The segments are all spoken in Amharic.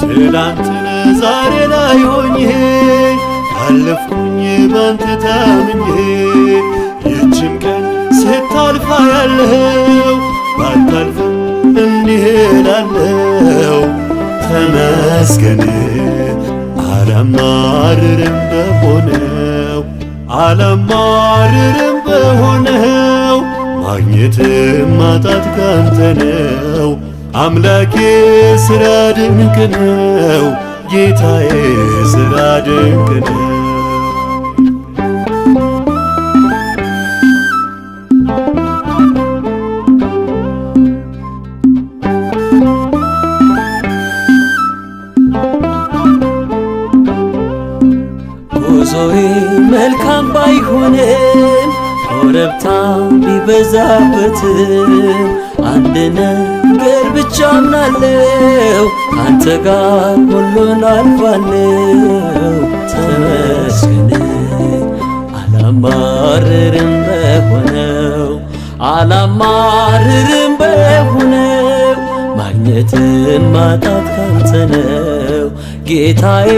ትላንትን ዛሬ ላይ ሆኜ አለፍኩኝ ባንተ ታምኜ ይህችም ቀን ስታልፋ ያለው ባታልፍም እንዲህ እላለሁ ተመስገን አላማርርም በሆነው አላማርርም በሆነው ማግኘትም ማጣት ካንተ ነው አምላኬ ሥራ ድንቅ ነው ጌታዬ ሥራ ድንቅ ነው። ጉዞዬ መልካም ባይሆንም ኮረብታ ቢበዛበትም አንድ ነገር ብቻ አምናለሁ ካንተ ጋር ሁሉን አልፋለሁ ተመስገን አላማርርም በሆነው አላማርርም በሆነው ማግኘትን ማጣት ካንተ ነው ጌታዬ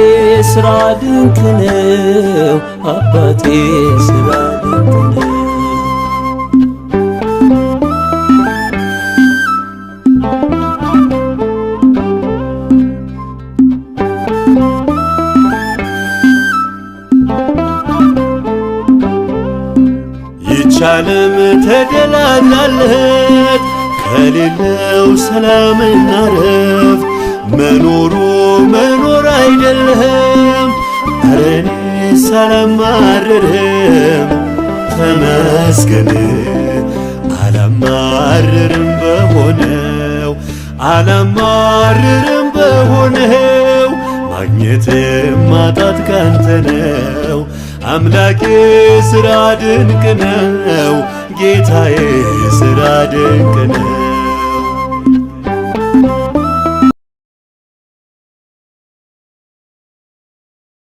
ሥራ ድንቅ ነው አባቴ ሥራ ድንቅ ነው። ይህች ዓለም ተደላላለት ከሌለው ሰላምና ረፍት መኖሩ መኖር አይደለም ኧረ እኔስ አላማርርም ተመስገን አላማርርም በሆነው አላማርርም በሆነው ማግኘትም ማጣት ካንተ ነው አምላኬ ሥራ ድንቅ ነው ጌታዬ ሥራ ድንቅ ነው።